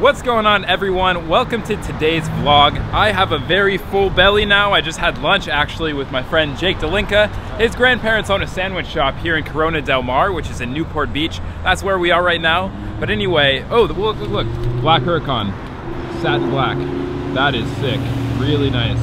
What's going on, everyone? Welcome to today's vlog. I have a very full belly now. I just had lunch actually with my friend Jake Delinka. His grandparents own a sandwich shop here in Corona Del Mar, which is in Newport Beach. That's where we are right now. But anyway, oh, look, Black Huracan, satin black. That is sick, really nice.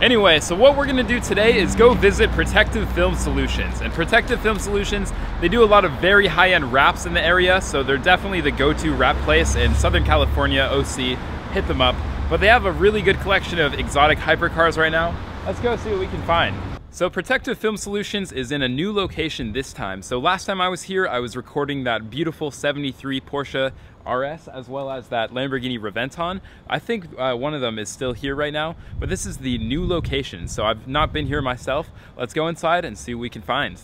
Anyway, so what we're gonna do today is go visit Protective Film Solutions. And Protective Film Solutions, they do a lot of very high-end wraps in the area, so they're definitely the go-to wrap place in Southern California, OC. Hit them up. But they have a really good collection of exotic hypercars right now. Let's go see what we can find. So Protective Film Solutions is in a new location this time. So last time I was here, I was recording that beautiful 73 Porsche RS as well as that Lamborghini Reventon. I think one of them is still here right now, but this is the new location. So I've not been here myself. Let's go inside and see what we can find.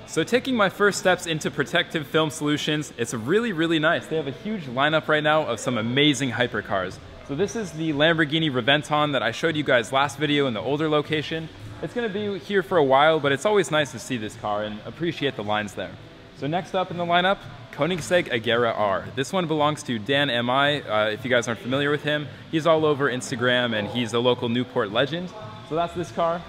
So taking my first steps into Protective Film Solutions, it's really, really nice. They have a huge lineup right now of some amazing hypercars. So this is the Lamborghini Reventon that I showed you guys last video in the older location. It's going to be here for a while, but it's always nice to see this car and appreciate the lines there. So next up in the lineup, Koenigsegg Agera R. This one belongs to Dan MI. If you guys aren't familiar with him, he's all over Instagram and he's a local Newport legend. So that's this car.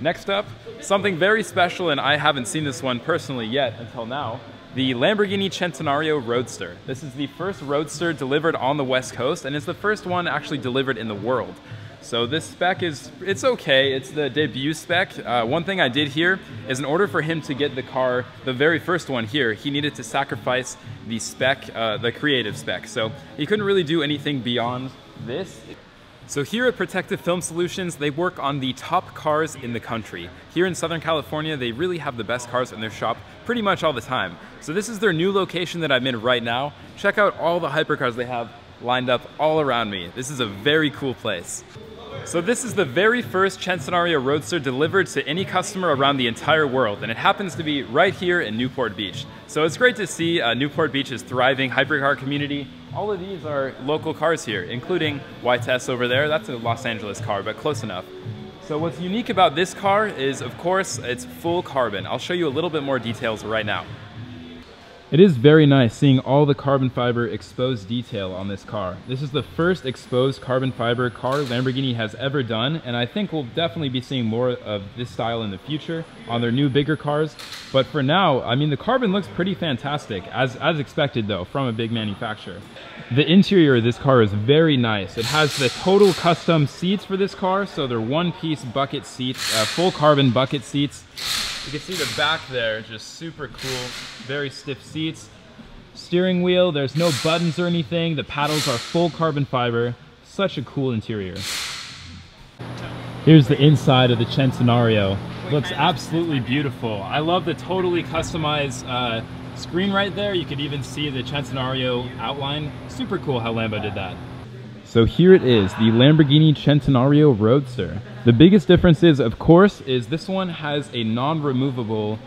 Next up, something very special, and I haven't seen this one personally yet until now, the Lamborghini Centenario Roadster. This is the first Roadster delivered on the West Coast, and it's the first one actually delivered in the world. So this spec it's okay, it's the debut spec. One thing I did here is in order for him to get the car, the very first one here, he needed to sacrifice the spec, the creative spec. So he couldn't really do anything beyond this. So here at Protective Film Solutions, they work on the top cars in the country. Here in Southern California, they really have the best cars in their shop pretty much all the time. So this is their new location that I'm in right now. Check out all the hypercars they have lined up all around me. This is a very cool place. So this is the very first Centenario Roadster delivered to any customer around the entire world, and it happens to be right here in Newport Beach. So it's great to see Newport Beach's thriving hypercar community. All of these are local cars here, including YTS over there. That's a Los Angeles car, but close enough. So what's unique about this car is, of course, it's full carbon. I'll show you a little bit more details right now. It is very nice seeing all the carbon fiber exposed detail on this car. This is the first exposed carbon fiber car Lamborghini has ever done, and I think we'll definitely be seeing more of this style in the future on their new bigger cars. But for now, I mean, the carbon looks pretty fantastic, as expected though, from a big manufacturer. The interior of this car is very nice. It has the total custom seats for this car, so they're one-piece bucket seats, full carbon bucket seats. You can see the back there, just super cool, very stiff seats. Steering wheel, there's no buttons or anything. The paddles are full carbon fiber. Such a cool interior. Here's the inside of the Centenario. Looks absolutely beautiful. I love the totally customized screen right there. You could even see the Centenario outline. Super cool how Lambo did that. So here it is, the Lamborghini Centenario Roadster. The biggest difference is, of course, is this one has a non-removable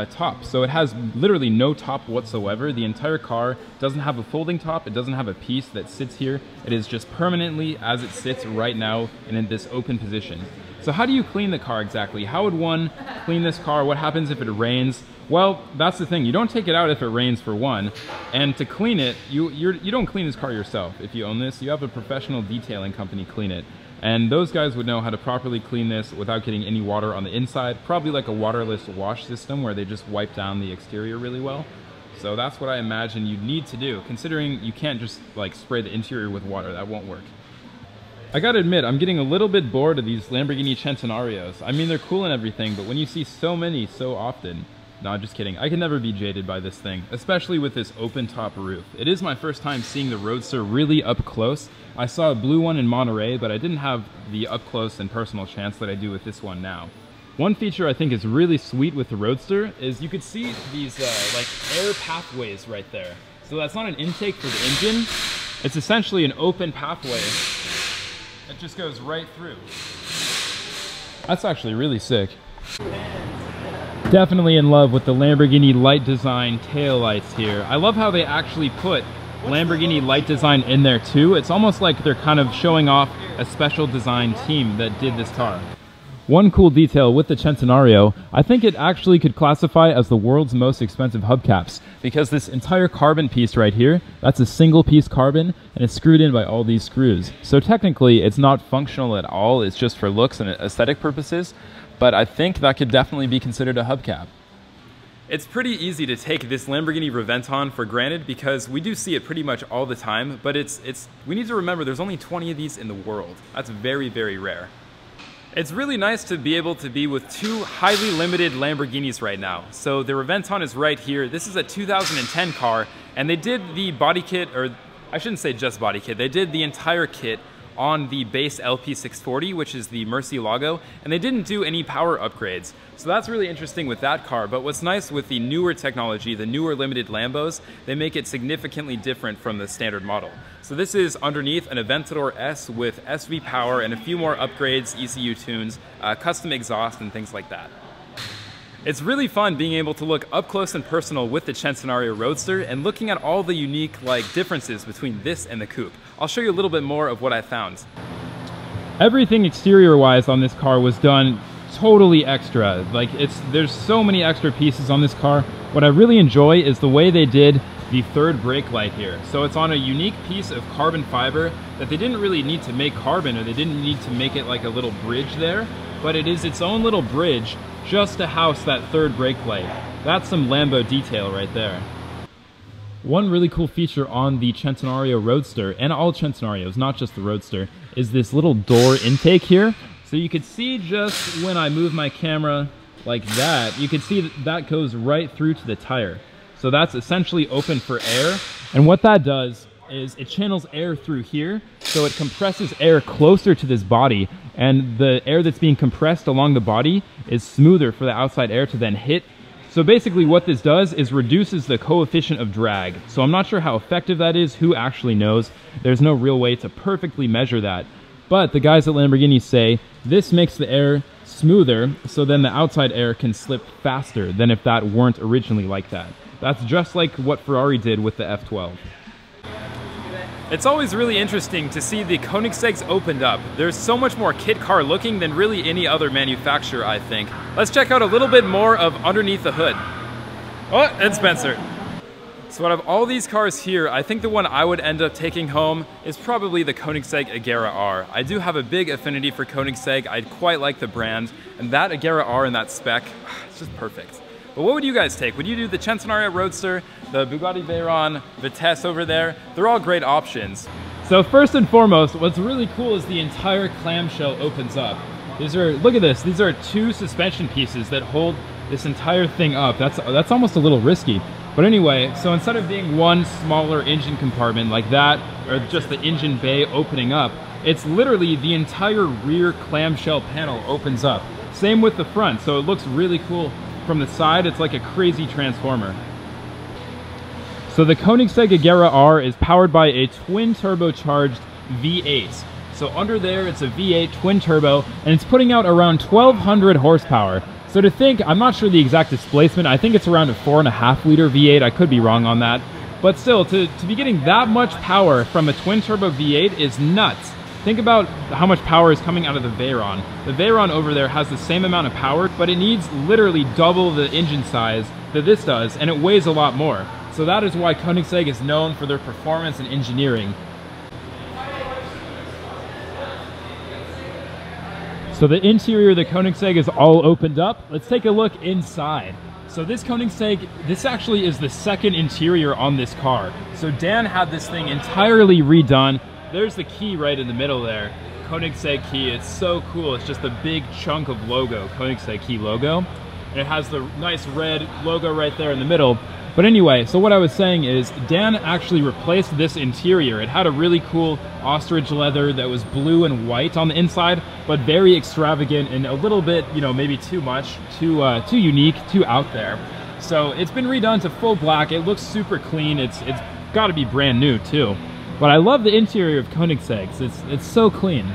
top. So it has literally no top whatsoever. The entire car doesn't have a folding top. It doesn't have a piece that sits here. It is just permanently as it sits right now and in this open position. So how do you clean the car exactly? How would one clean this car? What happens if it rains? Well, that's the thing. You don't take it out if it rains, for one. And to clean it, you don't clean this car yourself. If you own this, you have a professional detailing company clean it. And those guys would know how to properly clean this without getting any water on the inside. Probably like a waterless wash system where they just wipe down the exterior really well. So that's what I imagine you'd need to do, considering you can't just like spray the interior with water. That won't work. I gotta admit, I'm getting a little bit bored of these Lamborghini Centenarios. I mean, they're cool and everything, but when you see so many so often, no, just kidding. I can never be jaded by this thing, especially with this open top roof. It is my first time seeing the Roadster really up close. I saw a blue one in Monterey, but I didn't have the up close and personal chance that I do with this one now. One feature I think is really sweet with the Roadster is you could see these like air pathways right there. So that's not an intake for the engine. It's essentially an open pathway. It just goes right through. That's actually really sick. Definitely in love with the Lamborghini light design taillights here. I love how they actually put Lamborghini light design in there too. It's almost like they're kind of showing off a special design team that did this car. One cool detail with the Centenario, I think it actually could classify as the world's most expensive hubcaps, because this entire carbon piece right here, that's a single piece carbon, and it's screwed in by all these screws. So technically, it's not functional at all, it's just for looks and aesthetic purposes, but I think that could definitely be considered a hubcap. It's pretty easy to take this Lamborghini Reventon for granted because we do see it pretty much all the time, but we need to remember there's only 20 of these in the world. That's very, very rare. It's really nice to be able to be with two highly limited Lamborghinis right now. So the Reventon is right here. This is a 2010 car, and they did the body kit, or I shouldn't say just body kit, they did the entire kit on the base LP640, which is the Murcielago, and they didn't do any power upgrades. So that's really interesting with that car, but what's nice with the newer technology, the newer limited Lambos, they make it significantly different from the standard model. So this is underneath an Aventador S with SV power and a few more upgrades, ECU tunes, custom exhaust, and things like that. It's really fun being able to look up close and personal with the Centenario Roadster and looking at all the unique differences between this and the coupe. I'll show you a little bit more of what I found. Everything exterior-wise on this car was done totally extra. There's so many extra pieces on this car. What I really enjoy is the way they did the third brake light here. So it's on a unique piece of carbon fiber that they didn't really need to make carbon, or they didn't need to make it like a little bridge there, but it is its own little bridge just to house that third brake light. That's some Lambo detail right there. One really cool feature on the Centenario Roadster, and all Centenarios, not just the Roadster, is this little door intake here. So you could see just when I move my camera like that, you can see that goes right through to the tire. So that's essentially open for air. And what that does is it channels air through here, so it compresses air closer to this body, and the air that's being compressed along the body is smoother for the outside air to then hit. So basically what this does is reduces the coefficient of drag. So I'm not sure how effective that is, who actually knows. There's no real way to perfectly measure that. But the guys at Lamborghini say this makes the air smoother, so then the outside air can slip faster than if that weren't originally like that. That's just like what Ferrari did with the F12. It's always really interesting to see the Koenigsegg's opened up. There's so much more kit car looking than really any other manufacturer, I think. Let's check out a little bit more of underneath the hood. Oh, and Spencer. So out of all these cars here, I think the one I would end up taking home is probably the Koenigsegg Agera R. I do have a big affinity for Koenigsegg. I quite like the brand, and that Agera R in that spec, it's just perfect. But what would you guys take? Would you do the Centenario Roadster, the Bugatti Veyron, Vitesse over there? They're all great options. So first and foremost, what's really cool is the entire clamshell opens up. Look at this, these are two suspension pieces that hold this entire thing up. That's almost a little risky. But anyway, so instead of being one smaller engine compartment like that, or just the engine bay opening up, it's literally the entire rear clamshell panel opens up. Same with the front, so it looks really cool. From the side, it's like a crazy transformer. So the Koenigsegg Agera R is powered by a twin turbocharged V8. So under there, it's a V8 twin turbo, and it's putting out around 1,200 horsepower. So to think, I'm not sure the exact displacement, I think it's around a 4.5 liter V8, I could be wrong on that. But still, to be getting that much power from a twin turbo V8 is nuts. Think about how much power is coming out of the Veyron. The Veyron over there has the same amount of power, but it needs literally double the engine size that this does, and it weighs a lot more. So that is why Koenigsegg is known for their performance and engineering. So the interior of the Koenigsegg is all opened up. Let's take a look inside. So this Koenigsegg, this actually is the second interior on this car. So Dan had this thing entirely redone. There's the key right in the middle there, Koenigsegg key. It's so cool. It's just a big chunk of logo, Koenigsegg key logo. And it has the nice red logo right there in the middle. But anyway, so what I was saying is Dan actually replaced this interior. It had a really cool ostrich leather that was blue and white on the inside, but very extravagant and a little bit, you know, maybe too much, too unique, too out there. So it's been redone to full black. It looks super clean. It's got to be brand new too. But I love the interior of Koenigsegg's. It's so clean.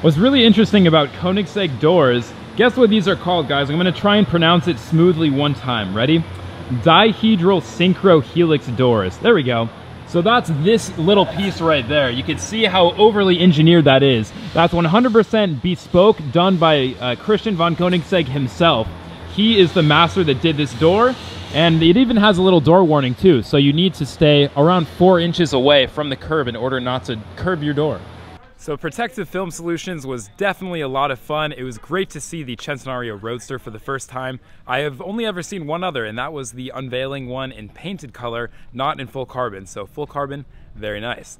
What's really interesting about Koenigsegg doors, guess what these are called, guys? I'm going to try and pronounce it smoothly one time. Ready? Dihedral synchro helix doors. There we go. So that's this little piece right there. You can see how overly engineered that is. That's 100% bespoke, done by Christian von Koenigsegg himself. He is the master that did this door, and it even has a little door warning too. So you need to stay around 4 inches away from the curb in order not to curb your door. So Protective Film Solutions was definitely a lot of fun. It was great to see the Centenario Roadster for the first time. I have only ever seen one other, and that was the unveiling one in painted color, not in full carbon. So full carbon, very nice.